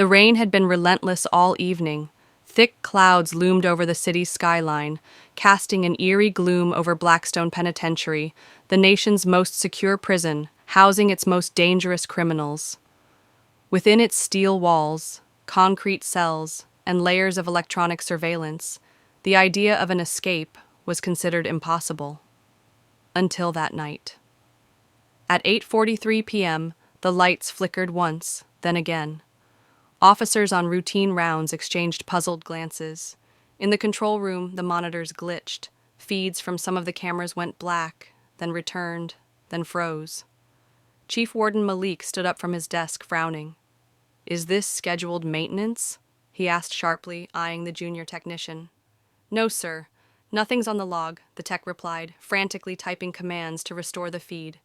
The rain had been relentless all evening. Thick clouds loomed over the city's skyline, casting an eerie gloom over Blackstone Penitentiary, the nation's most secure prison, housing its most dangerous criminals. Within its steel walls, concrete cells, and layers of electronic surveillance, the idea of an escape was considered impossible. Until that night. At 8:43 p.m., the lights flickered once, then again. Officers on routine rounds exchanged puzzled glances. In the control room, the monitors glitched. Feeds from some of the cameras went black, then returned, then froze. Chief Warden Malik stood up from his desk, frowning. "Is this scheduled maintenance?" he asked sharply, eyeing the junior technician. "No, sir. Nothing's on the log," the tech replied, frantically typing commands to restore the feed.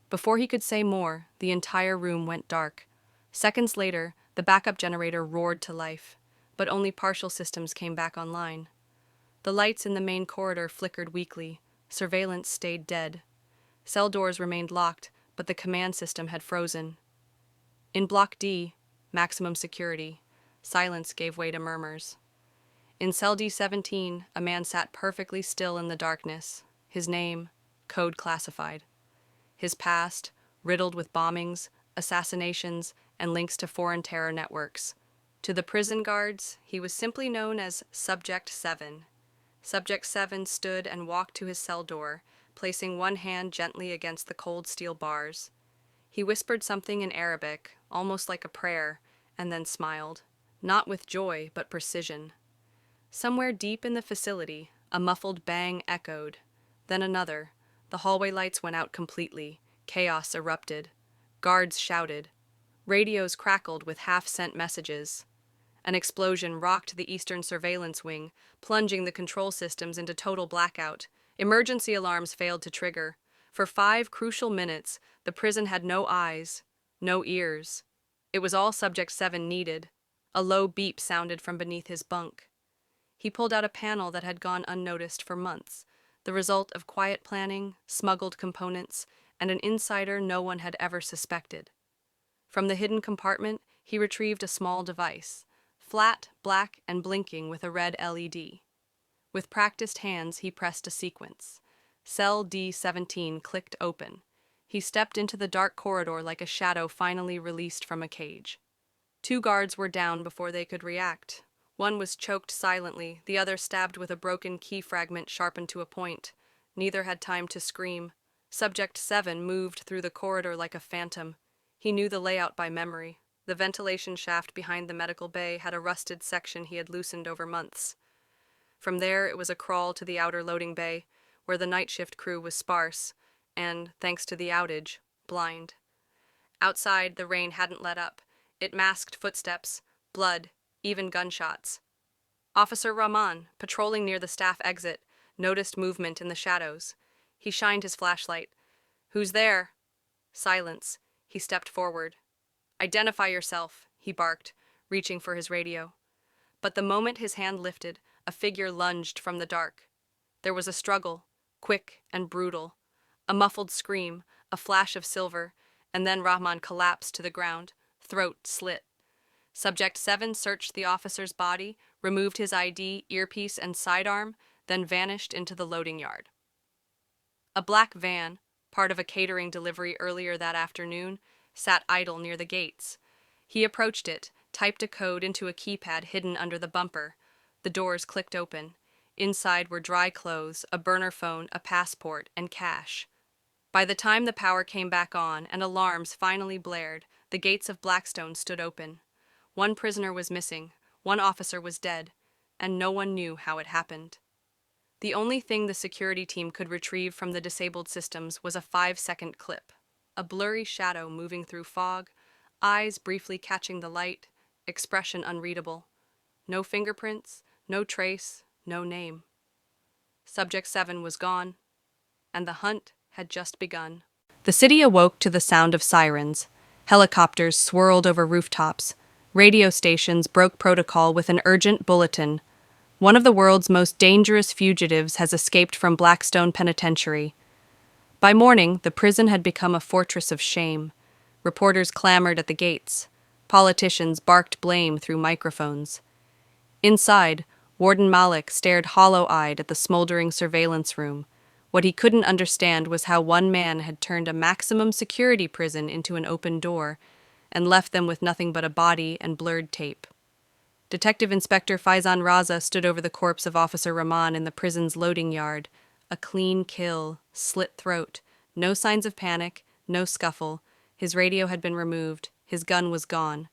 Before he could say more, the entire room went dark. Seconds later, the backup generator roared to life, but only partial systems came back online. The lights in the main corridor flickered weakly. Surveillance stayed dead. Cell doors remained locked, but the command system had frozen. In Block D, maximum security, silence gave way to murmurs. In Cell D-17, a man sat perfectly still in the darkness, his name, code classified. His past, riddled with bombings, assassinations, and links to foreign terror networks. To the prison guards, he was simply known as Subject 7. Subject 7 stood and walked to his cell door, placing one hand gently against the cold steel bars. He whispered something in Arabic, almost like a prayer, and then smiled, not with joy but precision. Somewhere deep in the facility, a muffled bang echoed, then another. The hallway lights went out completely. Chaos erupted. Guards shouted. Radios crackled with half-sent messages. An explosion rocked the Eastern Surveillance Wing, plunging the control systems into total blackout. Emergency alarms failed to trigger. For 5 crucial minutes, the prison had no eyes, no ears. It was all Subject 7 needed. A low beep sounded from beneath his bunk. He pulled out a panel that had gone unnoticed for months, the result of quiet planning, smuggled components, and an insider no one had ever suspected. From the hidden compartment, he retrieved a small device, flat, black, and blinking with a red LED. With practiced hands, he pressed a sequence. Cell D-17 clicked open. He stepped into the dark corridor like a shadow finally released from a cage. 2 guards were down before they could react. One was choked silently, the other stabbed with a broken key fragment sharpened to a point. Neither had time to scream. Subject 7 moved through the corridor like a phantom. He knew the layout by memory. The ventilation shaft behind the medical bay had a rusted section he had loosened over months. From there, it was a crawl to the outer loading bay, where the night shift crew was sparse and, thanks to the outage, blind. Outside, the rain hadn't let up. It masked footsteps, blood, even gunshots. Officer Rahman, patrolling near the staff exit, noticed movement in the shadows. He shined his flashlight. "Who's there?" Silence. He stepped forward. "Identify yourself," he barked, reaching for his radio. But the moment his hand lifted, a figure lunged from the dark. There was a struggle, quick and brutal. A muffled scream, a flash of silver, and then Rahman collapsed to the ground, throat slit. Subject 7 searched the officer's body, removed his ID, earpiece, and sidearm, then vanished into the loading yard. A black van, part of a catering delivery earlier that afternoon, sat idle near the gates. He approached it, typed a code into a keypad hidden under the bumper. The doors clicked open. Inside were dry clothes, a burner phone, a passport, and cash. By the time the power came back on and alarms finally blared, the gates of Blackstone stood open. 1 prisoner was missing, 1 officer was dead, and no one knew how it happened. The only thing the security team could retrieve from the disabled systems was a 5-second clip. A blurry shadow moving through fog, eyes briefly catching the light, expression unreadable. No fingerprints, no trace, no name. Subject 7 was gone, and the hunt had just begun. The city awoke to the sound of sirens. Helicopters swirled over rooftops. Radio stations broke protocol with an urgent bulletin. One of the world's most dangerous fugitives has escaped from Blackstone Penitentiary. By morning, the prison had become a fortress of shame. Reporters clamored at the gates. Politicians barked blame through microphones. Inside, Warden Malik stared hollow-eyed at the smoldering surveillance room. What he couldn't understand was how one man had turned a maximum security prison into an open door and left them with nothing but a body and blurred tape. Detective Inspector Faizan Raza stood over the corpse of Officer Rahman in the prison's loading yard. A clean kill, slit throat, no signs of panic, no scuffle. His radio had been removed, his gun was gone.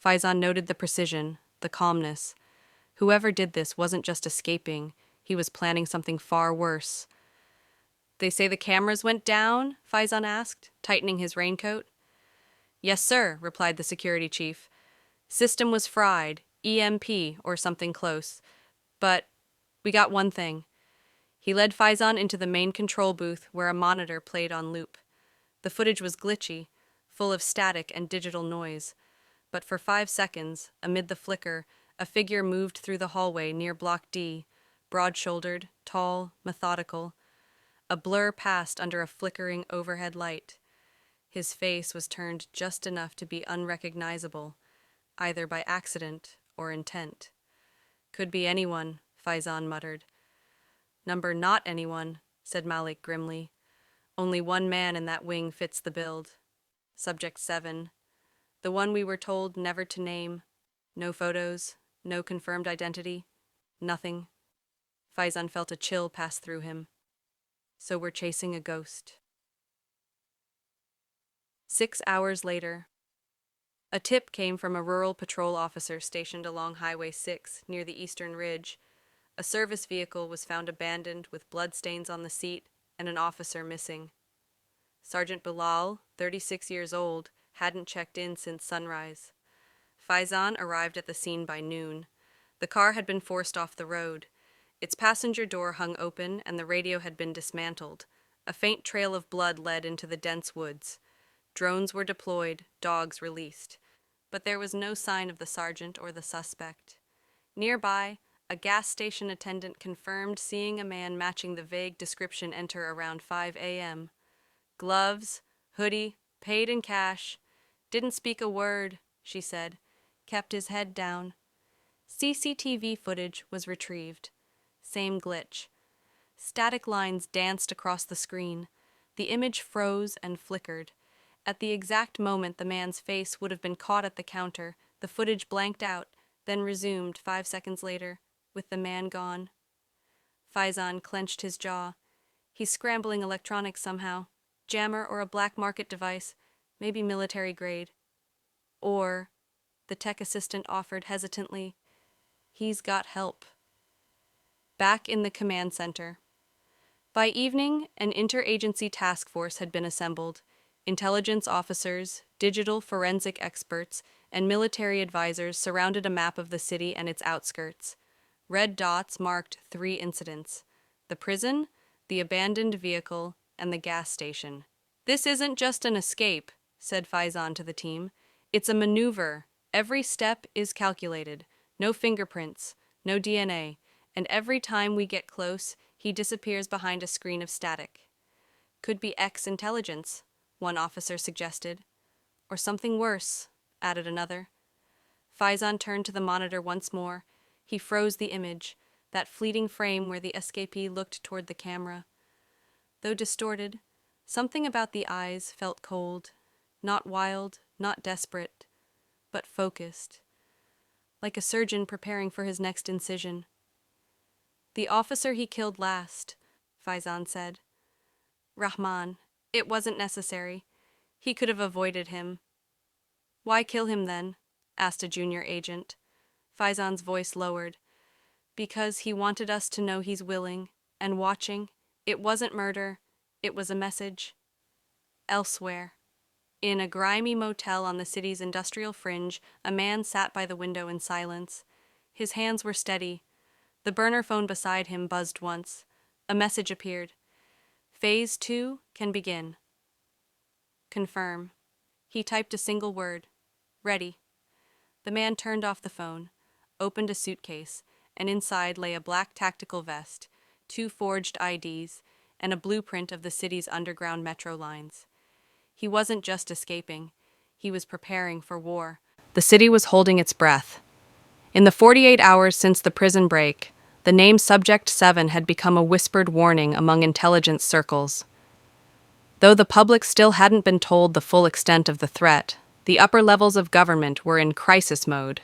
Faizan noted the precision, the calmness. Whoever did this wasn't just escaping, he was planning something far worse. "They say the cameras went down?" Faizan asked, tightening his raincoat. "Yes, sir," replied the security chief. "System was fried, EMP or something close. But we got one thing." He led Faizan into the main control booth where a monitor played on loop. The footage was glitchy, full of static and digital noise. But for 5 seconds, amid the flicker, a figure moved through the hallway near Block D, broad-shouldered, tall, methodical. A blur passed under a flickering overhead light. His face was turned just enough to be unrecognizable, either by accident or intent. "Could be anyone," Faizan muttered. "Number not anyone," said Malik grimly. "Only one man in that wing fits the build. Subject 7. The one we were told never to name. No photos, no confirmed identity, nothing." Faizan felt a chill pass through him. So we're chasing a ghost. 6 hours later. A tip came from a rural patrol officer stationed along Highway 6 near the Eastern Ridge. A service vehicle was found abandoned with bloodstains on the seat and an officer missing. Sergeant Bilal, 36 years old, hadn't checked in since sunrise. Faizan arrived at the scene by noon. The car had been forced off the road. Its passenger door hung open and the radio had been dismantled. A faint trail of blood led into the dense woods. Drones were deployed, dogs released. But there was no sign of the sergeant or the suspect. Nearby, a gas station attendant confirmed seeing a man matching the vague description enter around 5 a.m. "Gloves, hoodie, paid in cash. Didn't speak a word," she said. Kept his head down. CCTV footage was retrieved. Same glitch. Static lines danced across the screen. The image froze and flickered. At the exact moment the man's face would have been caught at the counter, the footage blanked out, then resumed 5 seconds later, with the man gone. Faizan clenched his jaw. He's scrambling electronics somehow. Jammer or a black market device, maybe military grade. Or, the tech assistant offered hesitantly, he's got help. Back in the command center. By evening, an interagency task force had been assembled. Intelligence officers, digital forensic experts, and military advisors surrounded a map of the city and its outskirts. Red dots marked 3 incidents: the prison, the abandoned vehicle, and the gas station. "This isn't just an escape," said Faizan to the team. "It's a maneuver. Every step is calculated. No fingerprints, no DNA, and every time we get close, he disappears behind a screen of static." "Could be X-intelligence," one officer suggested. "Or something worse," added another. Faizan turned to the monitor once more. He froze the image, that fleeting frame where the escapee looked toward the camera. Though distorted, something about the eyes felt cold, not wild, not desperate, but focused, like a surgeon preparing for his next incision. "The officer he killed last," Faizan said. "Rahman. It wasn't necessary. He could have avoided him." "Why kill him then?" asked a junior agent. Faizan's voice lowered. "Because he wanted us to know he's willing and watching. It wasn't murder. It was a message." Elsewhere. In a grimy motel on the city's industrial fringe, a man sat by the window in silence. His hands were steady. The burner phone beside him buzzed once. A message appeared. "Phase 2 can begin." "Confirm." He typed a single word. "Ready." The man turned off the phone, opened a suitcase, and inside lay a black tactical vest, 2 forged IDs, and a blueprint of the city's underground metro lines. He wasn't just escaping. He was preparing for war. The city was holding its breath. In the 48 hours since the prison break, the name Subject 7 had become a whispered warning among intelligence circles. Though the public still hadn't been told the full extent of the threat, the upper levels of government were in crisis mode.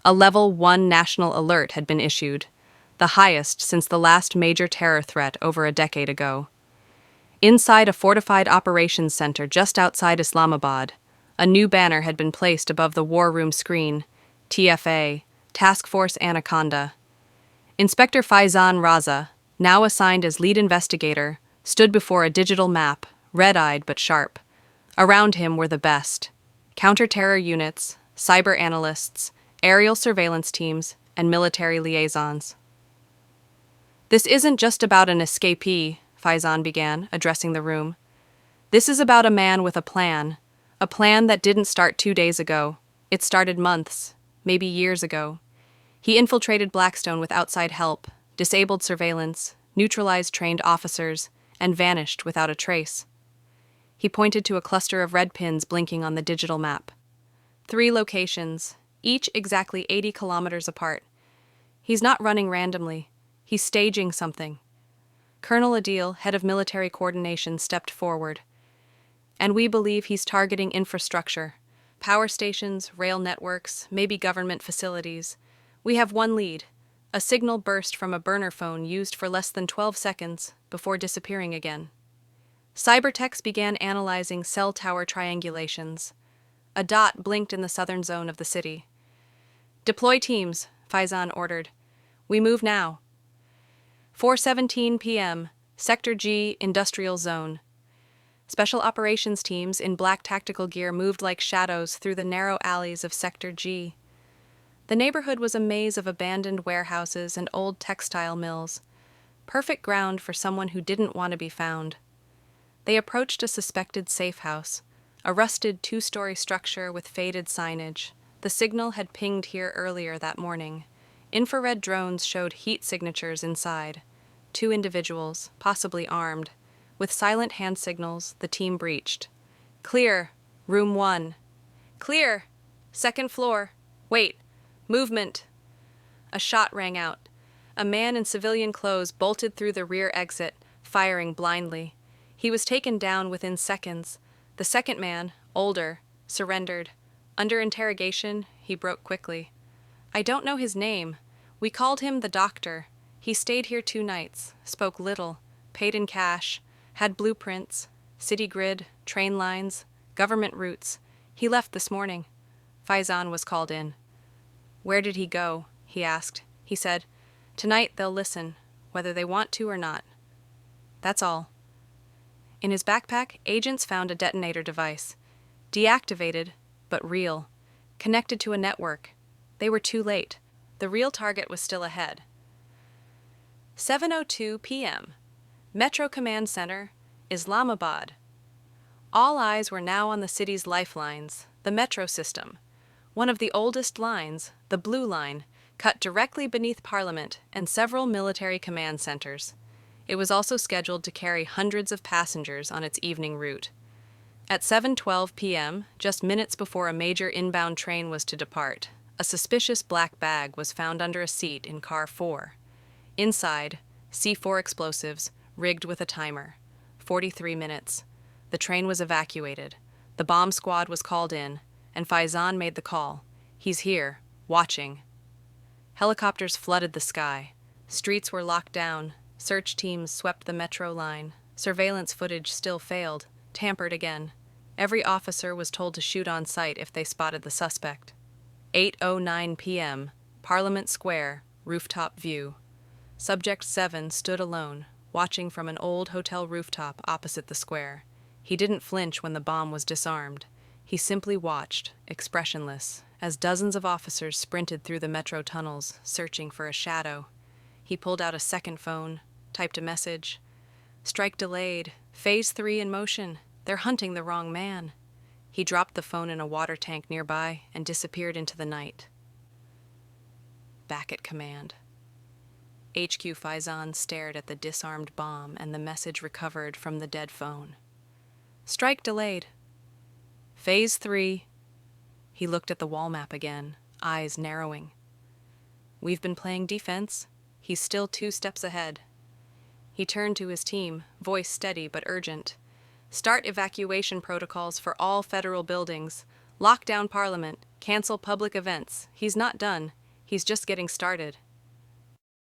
A Level 1 national alert had been issued, the highest since the last major terror threat over a decade ago. Inside a fortified operations center just outside Islamabad, a new banner had been placed above the war room screen, TFA, Task Force Anaconda. Inspector Faizan Raza, now assigned as lead investigator, stood before a digital map, red-eyed but sharp. Around him were the best: counter-terror units, cyber analysts, aerial surveillance teams, and military liaisons. "This isn't just about an escapee," Faizan began, addressing the room. "This is about a man with a plan that didn't start 2 days ago. It started months, maybe years ago. He infiltrated Blackstone with outside help, disabled surveillance, neutralized trained officers, and vanished without a trace." He pointed to a cluster of red pins blinking on the digital map. 3 locations, each exactly 80 kilometers apart. He's not running randomly. He's staging something. Colonel Adil, head of military coordination, stepped forward. "And we believe he's targeting infrastructure. Power stations, rail networks, maybe government facilities. We have one lead: a signal burst from a burner phone used for less than 12 seconds before disappearing again." Cybertex began analyzing cell tower triangulations. A dot blinked in the southern zone of the city. "Deploy teams," Faizan ordered. "We move now." 4:17 p.m., Sector G, Industrial Zone. Special operations teams in black tactical gear moved like shadows through the narrow alleys of Sector G. The neighborhood was a maze of abandoned warehouses and old textile mills. Perfect ground for someone who didn't want to be found. They approached a suspected safe house, a rusted 2-story structure with faded signage. The signal had pinged here earlier that morning. Infrared drones showed heat signatures inside. 2 individuals, possibly armed. With silent hand signals, the team breached. "Clear, room 1. Clear, 2nd floor. Wait, movement." A shot rang out. A man in civilian clothes bolted through the rear exit, firing blindly. He was taken down within seconds. The second man, older, surrendered. Under interrogation, he broke quickly. "I don't know his name. We called him the doctor. He stayed here 2 nights, spoke little, paid in cash, had blueprints, city grid, train lines, government routes. He left this morning." Faizan was called in. "Where did he go?" he asked. He said, "Tonight they'll listen, whether they want to or not. That's all." In his backpack, agents found a detonator device. Deactivated, but real. Connected to a network. They were too late. The real target was still ahead. 7:02 p.m. Metro Command Center, Islamabad. All eyes were now on the city's lifelines, the metro system. One of the oldest lines, the Blue Line, cut directly beneath Parliament and several military command centers. It was also scheduled to carry hundreds of passengers on its evening route. At 7:12 p.m., just minutes before a major inbound train was to depart, a suspicious black bag was found under a seat in car 4. Inside, C4 explosives, rigged with a timer. 43 minutes. The train was evacuated. The bomb squad was called in, and Faizan made the call. He's here, watching. Helicopters flooded the sky. Streets were locked down. Search teams swept the metro line. Surveillance footage still failed, tampered again. Every officer was told to shoot on sight if they spotted the suspect. 8:09 p.m., Parliament Square, rooftop view. Subject 7 stood alone, watching from an old hotel rooftop opposite the square. He didn't flinch when the bomb was disarmed. He simply watched, expressionless, as dozens of officers sprinted through the metro tunnels, searching for a shadow. He pulled out a second phone, typed a message. "Strike delayed. Phase 3 in motion. They're hunting the wrong man." He dropped the phone in a water tank nearby and disappeared into the night. Back at command. HQ Faizan stared at the disarmed bomb and the message recovered from the dead phone. "Strike delayed. Phase 3. He looked at the wall map again, eyes narrowing. We've been playing defense. He's still 2 steps ahead. He turned to his team, voice steady but urgent. Start evacuation protocols for all federal buildings. Lock down Parliament. Cancel public events. He's not done. He's just getting started.